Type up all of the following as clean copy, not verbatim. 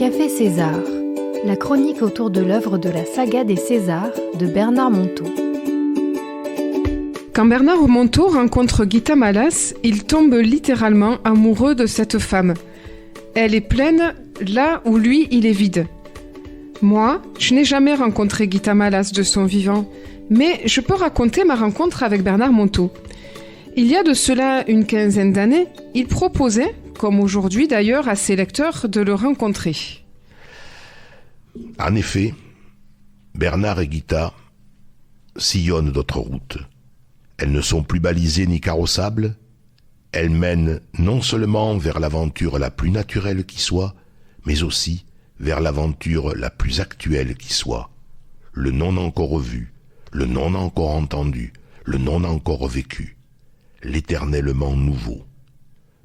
Café César, la chronique autour de l'œuvre de la saga des Césars de Bernard Monteau. Quand Bernard Monteau rencontre Guita Malas, il tombe littéralement amoureux de cette femme. Elle est pleine là où lui, il est vide. Moi, je n'ai jamais rencontré Guita Malas de son vivant, mais je peux raconter ma rencontre avec Bernard Monteau. Il y a de cela une quinzaine d'années, il proposait, comme aujourd'hui d'ailleurs, à ses lecteurs de le rencontrer. En effet, Bernard et Guita sillonnent d'autres routes. Elles ne sont plus balisées ni carrossables. Elles mènent non seulement vers l'aventure la plus naturelle qui soit, mais aussi vers l'aventure la plus actuelle qui soit. Le non encore vu, le non encore entendu, le non encore vécu, l'éternellement nouveau.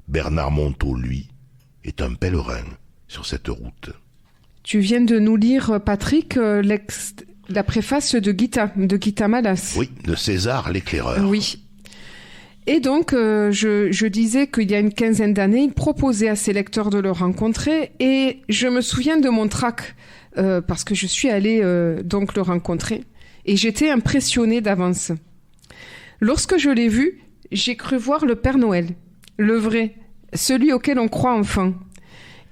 Bernard Monteau, lui, est un pèlerin sur cette route. Tu viens de nous lire, Patrick, la préface de Guita Malas. Oui, de César l'éclaireur. Oui. Et donc, je disais qu'il y a une quinzaine d'années, il proposait à ses lecteurs de le rencontrer, et je me souviens de mon trac, parce que je suis allée donc le rencontrer, et j'étais impressionnée d'avance. Lorsque je l'ai vu, j'ai cru voir le Père Noël, le vrai, celui auquel on croit enfant.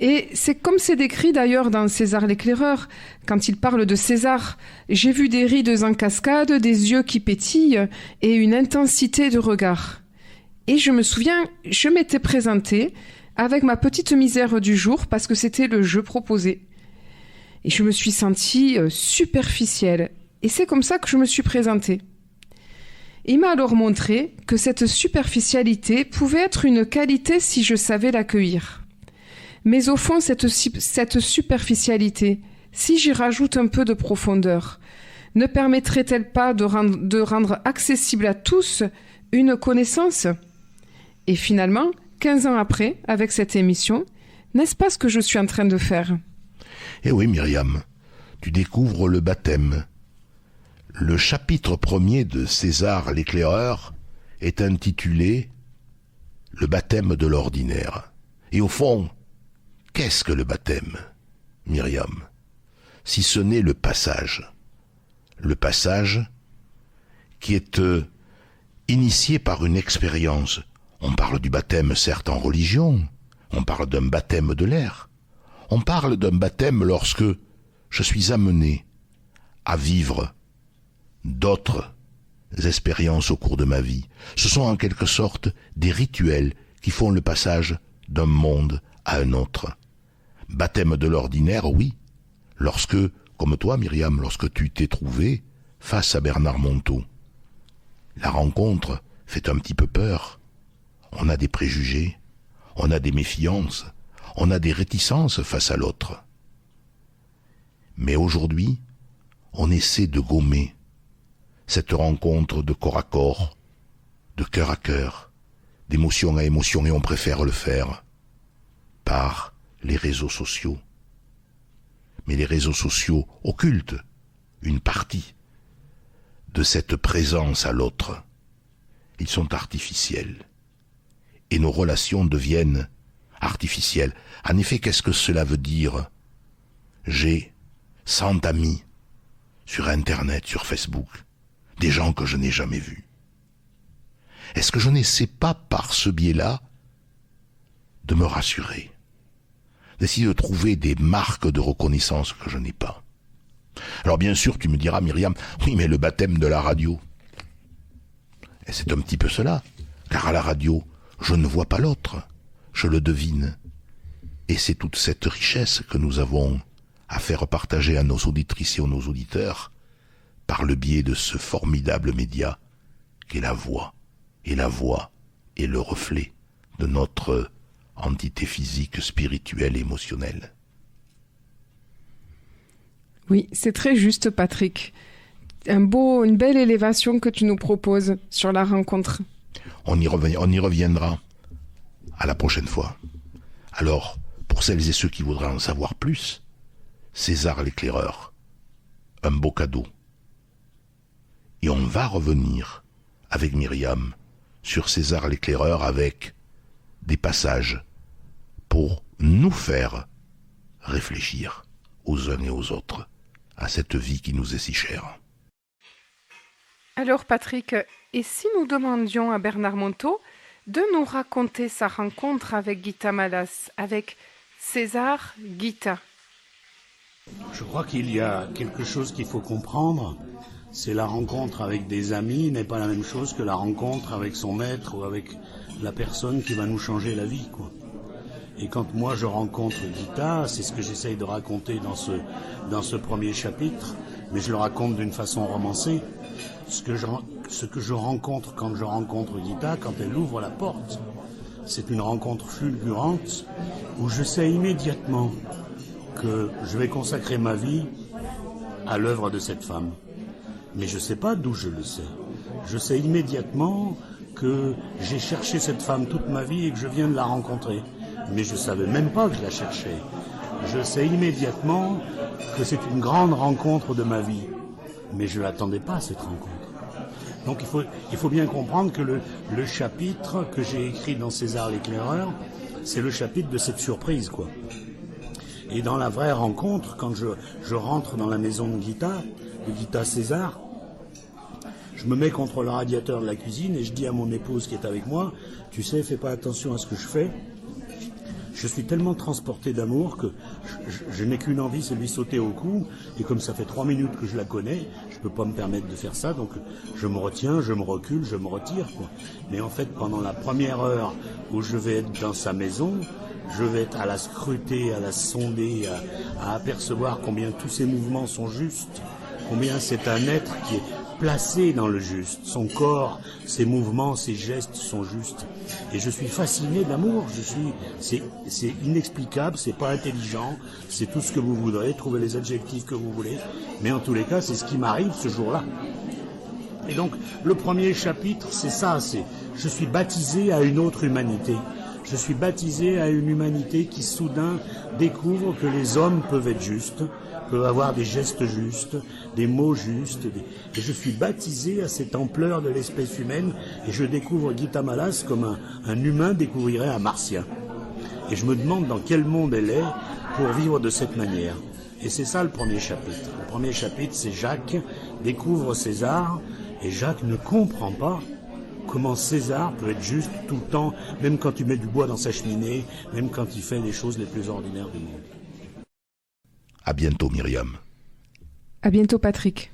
Et c'est comme c'est décrit d'ailleurs dans César l'éclaireur, quand il parle de César. J'ai vu des rides en cascade, des yeux qui pétillent et une intensité de regard. Et je me souviens, je m'étais présentée avec ma petite misère du jour parce que c'était le jeu proposé. Et je me suis sentie superficielle. Et c'est comme ça que je me suis présentée. Il m'a alors montré que cette superficialité pouvait être une qualité si je savais l'accueillir. Mais au fond, cette superficialité, si j'y rajoute un peu de profondeur, ne permettrait-elle pas de rendre accessible à tous une connaissance ? Et finalement, 15 ans après, avec cette émission, n'est-ce pas ce que je suis en train de faire ? Eh oui, Myriam, tu découvres le baptême. Le chapitre 1er de César l'éclaireur est intitulé « Le baptême de l'ordinaire ». Et au fond, qu'est-ce que le baptême, Myriam, si ce n'est le passage qui est initié par une expérience. On parle du baptême certes en religion, on parle d'un baptême de l'air, on parle d'un baptême lorsque je suis amené à vivre d'autres expériences au cours de ma vie. Ce sont en quelque sorte des rituels qui font le passage d'un monde à un autre. Baptême de l'ordinaire, oui, lorsque, comme toi Myriam, lorsque tu t'es trouvé face à Bernard Monteau. La rencontre fait un petit peu peur. On a des préjugés, on a des méfiances, on a des réticences face à l'autre. Mais aujourd'hui, on essaie de gommer cette rencontre de corps à corps, de cœur à cœur, d'émotion à émotion, et on préfère le faire par les réseaux sociaux. Mais les réseaux sociaux occultent une partie de cette présence à l'autre. Ils sont artificiels. Et nos relations deviennent artificielles. En effet, qu'est-ce que cela veut dire ? J'ai 100 amis sur Internet, sur Facebook, des gens que je n'ai jamais vus. Est-ce que je n'essaie pas par ce biais-là de me rassurer ? D'essayer de trouver des marques de reconnaissance que je n'ai pas. Alors bien sûr, tu me diras, Myriam, oui, mais le baptême de la radio. Et c'est un petit peu cela, car à la radio, je ne vois pas l'autre, je le devine. Et c'est toute cette richesse que nous avons à faire partager à nos auditrices et à nos auditeurs par le biais de ce formidable média qu'est la voix. Et la voix est le reflet de notre entité physique, spirituelle, émotionnelle. Oui, c'est très juste, Patrick. Une belle élévation que tu nous proposes sur la rencontre. On y reviendra à la prochaine fois. Alors, pour celles et ceux qui voudraient en savoir plus, César l'éclaireur, un beau cadeau. Et on va revenir avec Myriam sur César l'éclaireur avec des passages pour nous faire réfléchir aux uns et aux autres à cette vie qui nous est si chère. Alors Patrick, et si nous demandions à Bernard Monteau de nous raconter sa rencontre avec Guita Malas, avec César Guita? Je crois qu'il y a quelque chose qu'il faut comprendre, c'est la rencontre avec des amis n'est pas la même chose que la rencontre avec son maître ou avec la personne qui va nous changer la vie, quoi. Et quand moi je rencontre Guita, c'est ce que j'essaye de raconter dans ce premier chapitre, mais je le raconte d'une façon romancée. Ce que je rencontre quand je rencontre Guita, quand elle ouvre la porte, c'est une rencontre fulgurante où je sais immédiatement que je vais consacrer ma vie à l'œuvre de cette femme. Mais je ne sais pas d'où je le sais. Je sais immédiatement que j'ai cherché cette femme toute ma vie et que je viens de la rencontrer. Mais je ne savais même pas que je la cherchais. Je sais immédiatement que c'est une grande rencontre de ma vie. Mais je ne l'attendais pas, cette rencontre. Donc il faut bien comprendre que le chapitre que j'ai écrit dans César l'éclaireur, c'est le chapitre de cette surprise, quoi. Et dans la vraie rencontre, quand je rentre dans la maison de Guita César, je me mets contre le radiateur de la cuisine et je dis à mon épouse qui est avec moi, tu sais, fais pas attention à ce que je fais. Je suis tellement transporté d'amour que je n'ai qu'une envie, c'est de lui sauter au cou. Et comme ça fait 3 minutes que je la connais, je peux pas me permettre de faire ça. Donc je me retiens, je me recule, je me retire, quoi. Mais en fait, pendant la première heure où je vais être dans sa maison, je vais être à la scruter, à la sonder, à apercevoir combien tous ses mouvements sont justes, combien c'est un être qui est placé dans le juste. Son corps, ses mouvements, ses gestes sont justes. Et je suis fasciné d'amour. C'est inexplicable, c'est pas intelligent, c'est tout ce que vous voudrez, trouvez les adjectifs que vous voulez. Mais en tous les cas, c'est ce qui m'arrive ce jour-là. Et donc, le premier chapitre, c'est ça, je suis baptisé à une autre humanité. Je suis baptisé à une humanité qui soudain découvre que les hommes peuvent être justes, peuvent avoir des gestes justes, des mots justes. Et je suis baptisé à cette ampleur de l'espèce humaine et je découvre Guita Malas comme un humain découvrirait un martien. Et je me demande dans quel monde elle est pour vivre de cette manière. Et c'est ça le premier chapitre. Le premier chapitre, c'est Jacques découvre César et Jacques ne comprend pas comment César peut être juste tout le temps, même quand il met du bois dans sa cheminée, même quand il fait les choses les plus ordinaires du monde. À bientôt, Myriam. À bientôt, Patrick.